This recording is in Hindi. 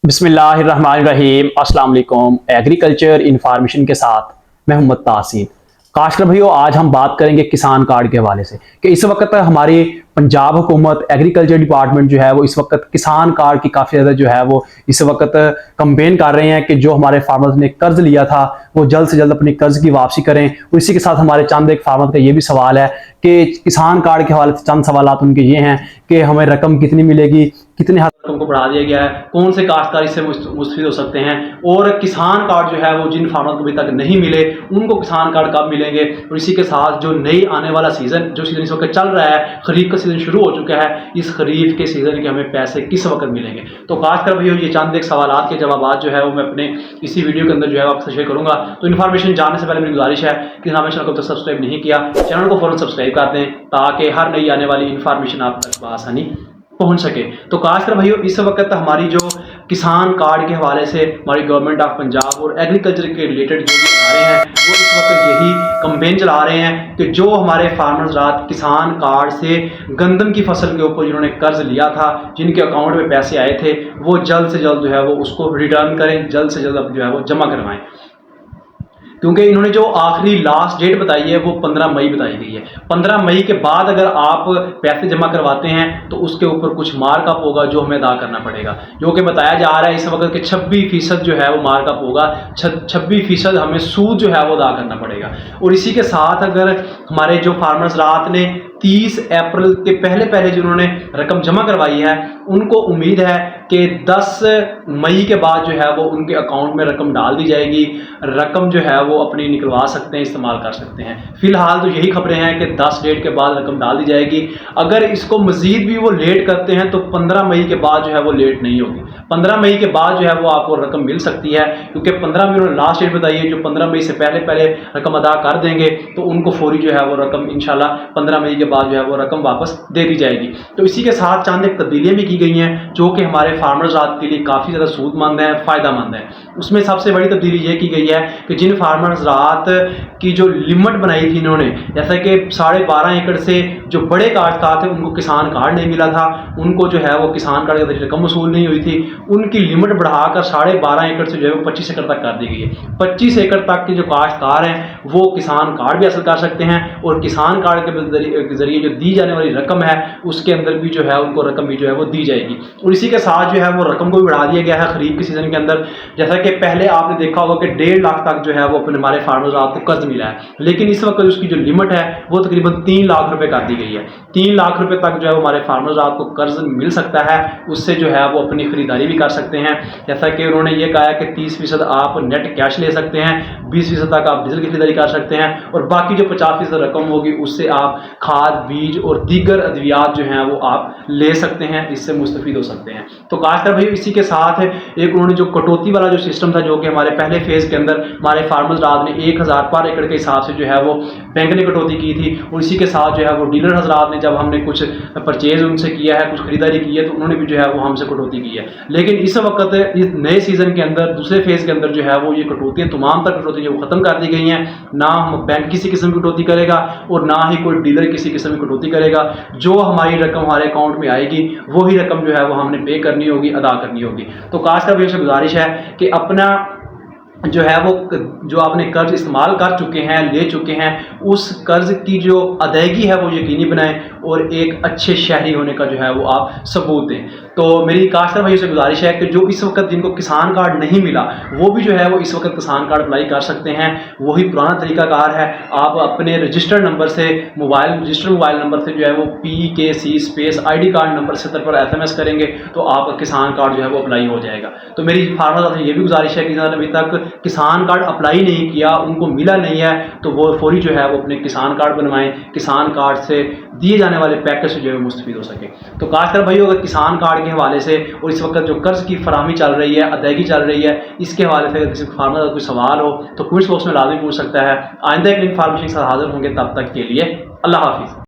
बिस्मिल्लाहिर्रहमानिर्रहीम। अस्सलाम वालेकुम। एग्रीकल्चर इन्फॉर्मेशन के साथ मैं मोहम्मद तासीन। काश्तकार भाइयों, आज हम बात करेंगे किसान कार्ड के हवाले से कि इस वक्त हमारी पंजाब हुकूमत एग्रीकल्चर डिपार्टमेंट जो है वो इस वक्त किसान कार्ड की काफ़ी ज़्यादा जो है वो इस वक्त कंपेन कर रहे हैं कि जो हमारे फार्मर्स ने कर्ज लिया था वो जल्द से जल्द अपनी कर्ज की वापसी करें। और इसी के साथ हमारे चंद एक फार्मर का ये भी सवाल है कि किसान कार्ड के हवाले से चंद सवाल उनके ये हैं कि हमें रकम कितनी मिलेगी, कितने हद रकम को बढ़ा दिया गया है, कौन से काश्तकार इससे मुस्तफीद हो सकते हैं, और किसान कार्ड जो है वो जिन फार्मर को अभी तक नहीं मिले उनको किसान कार्ड कब मिलेंगे। और इसी के साथ जो नई आने वाला सीजन, जो सीजन इस वक्त चल रहा है, खरीफ का सीजन शुरू हो चुका है, इस खरीफ के सीजन के हमें पैसे किस वक्त मिलेंगे। तो काश्तकार भाइयों, ये चंद एक सवाल के जवाब जो है वो मैं अपने इसी वीडियो के अंदर जो है आपसे शेयर करूंगा। तो इन्फॉर्मेशन जानने से पहले मेरी गुजारिश है कि हमारे चैनल को तो सब्सक्राइब नहीं किया, चैनल को फौरन सब्सक्राइब कर दें ताकि हर नई आने वाली इन्फॉर्मेशन आप तक आसानी पहुंच सके। तो काश्तकार भाइयों, इस वक्त हमारी जो किसान कार्ड के हवाले से हमारी गवर्नमेंट ऑफ पंजाब और एग्रीकल्चर के रिलेटेड जो भी इदारे हैं वो इस वक्त यही कंपेन चला रहे हैं कि जो हमारे फार्मर्स रात किसान कार्ड से गंदम की फसल के ऊपर जिन्होंने कर्ज लिया था, जिनके अकाउंट में पैसे आए थे, वो जल्द से जल्द जो है वो उसको रिटर्न करें, जल्द से जल्द जो है वो जमा करवाएं। क्योंकि इन्होंने जो आखिरी लास्ट डेट बताई है वो 15 मई बताई गई है। 15 मई के बाद अगर आप पैसे जमा करवाते हैं तो उसके ऊपर कुछ मार्कअप होगा जो हमें अदा करना पड़ेगा, जो कि बताया जा रहा है इस वक्त के 26% जो है वो मार्कअप होगा, 26% हमें सूद जो है वो अदा करना पड़ेगा। और इसी के साथ अगर हमारे जो फार्मर्स रात ने 30 अप्रैल के पहले जिन्होंने रकम जमा करवाई है उनको उम्मीद है कि 10 मई के बाद जो है वो उनके अकाउंट में रकम डाल दी जाएगी, रकम जो है वो अपनी निकलवा सकते हैं, इस्तेमाल कर सकते हैं। फिलहाल तो यही खबरें हैं कि 10 डेट के बाद रकम डाल दी जाएगी। अगर इसको मजीद भी वो लेट करते हैं तो 15 मई के बाद जो है वो लेट नहीं होगी। 15 मई के बाद जो है वो आपको रकम मिल सकती है, क्योंकि 15 मई उन्होंने लास्ट डेट बताई है। जो 15 मई से पहले रकम अदा कर देंगे तो उनको फौरी जो है वो रकम इंशाल्लाह 15 मई के बाद जो है वो रकम वापस दे दी जाएगी। तो इसी के साथ चंद एक तब्दीलियां भी की गई हैं जो कि हमारे फार्मर्स रात के लिए काफ़ी ज़्यादा सूदमंद है, फ़ायदेमंद है। उसमें सबसे बड़ी तब्दीली ये की गई है कि जिन फार्मर्स रात की जो लिमिट बनाई थी इन्होंने, जैसा कि 12.5 एकड़ से जो बड़े काश्तकार थे उनको किसान कार्ड नहीं मिला था, उनको जो है वो किसान कार्ड की रकम वसूल नहीं हुई थी, उनकी लिमिट बढ़ाकर 12.5 एकड़ से जो है वो 25 एकड़ तक कर दी गई है। 25 एकड़ तक के जो काश्तकार हैं वो किसान कार्ड भी हासिल कर सकते हैं, और किसान कार्ड के जरिए जो दी जाने वाली रकम है उसके अंदर भी जो है उनको रकम भी जो है वो दी जाएगी। और इसी के साथ जो है वो रकम को भी बढ़ा दिया गया है खरीफ के सीजन के अंदर। जैसा कि पहले आपने देखा होगा कि 1.5 लाख तक जो है वो अपने हमारे फार्मर्स आपको कर्ज मिला है, लेकिन इस वक्त उसकी जो लिमिट है वो तकरीबन 3 लाख रुपए कर दी गई है। 3 लाख रुपए तक जो है हमारे फार्मर्स आपको कर्ज मिल सकता है, उससे जो है वो अपनी खरीदारी भी कर सकते हैं। जैसा कि उन्होंने ये कहा है कि 30% आप नेट कैश ले सकते हैं, 20% तक आप डीजल की खरीदारी कर सकते हैं, और बाकी जो 50% रकम होगी उससे आप खाद, बीज और दीगर अद्वियात जो हैं वो आप ले सकते हैं, इससे मुस्तफीद हो सकते हैं। तो काश्तकार भाई, इसी के साथ एक उन्होंने जो कटौती वाला जो सिस्टम था जो कि हमारे पहले फेज के अंदर हमारे फार्मर्स रात ने 1000 पर एकड़ के हिसाब से जो है वो बैंक ने कटौती की थी, और इसी के साथ जो है वो डीलर हजरात ने जब हमने कुछ परचेज उनसे किया है, कुछ खरीदारी की है, तो उन्होंने भी जो है वो हमसे कटौती की है। लेकिन इस वक्त इस नए सीजन के अंदर दूसरे फेज के अंदर जो है वो ये कटौतियाँ तमाम तक कटौती जो खत्म कर दी गई हैं। ना हम बैंक किसी किस्म की कटौती करेगा और ना ही कोई डीलर किसी किस्म की कटौती करेगा। जो हमारी रकम हमारे अकाउंट में आएगी वही रकम जो है वो हमने पे करनी होगी, अदा करनी होगी। तो काश्तकार भाइयों से गुजारिश है कि अपना जो है वो जो आपने कर्ज इस्तेमाल कर चुके हैं, ले चुके हैं, उस कर्ज की जो अदायगी है वो यकीनी बनाएं और एक अच्छे शहरी होने का जो है वो आप सबूत दें। तो मेरी काश्तकार भाइयों से गुजारिश है कि जो इस वक्त जिनको किसान कार्ड नहीं मिला वो भी जो है वो इस वक्त किसान कार्ड अप्लाई कर सकते हैं। वही पुराना तरीकाकार है, आप अपने रजिस्टर्ड नंबर से रजिस्टर्ड मोबाइल नंबर से जो है वो PKC space ID card number 70 पर SMS करेंगे तो आपका किसान कार्ड जो है वो अप्लाई हो जाएगा। तो मेरी फार्मर से ये भी गुजारिश है कि जिन्होंने अभी तक किसान कार्ड अप्लाई नहीं किया, उनको मिला नहीं है, तो वो फौरी जो है वो अपने किसान कार्ड बनवाएं, किसान कार्ड से दिए जाने वाले पैकेज से जो है मुस्तफीद हो सके। तो काश्तकार भाइयों, अगर किसान कार्ड के हवाले से और इस वक्त जो कर्ज की फराहमी चल रही है, अदायगी चल रही है, इसके हवाले से अगर किसी फार्मर का कोई सवाल हो तो कमेंट्स बॉक्स में लाजमी पूछ सकता है। आइंदा एक इन्फॉर्मेशन के साथ हाजिर होंगे, तब तक के लिए अल्लाह हाफिज़।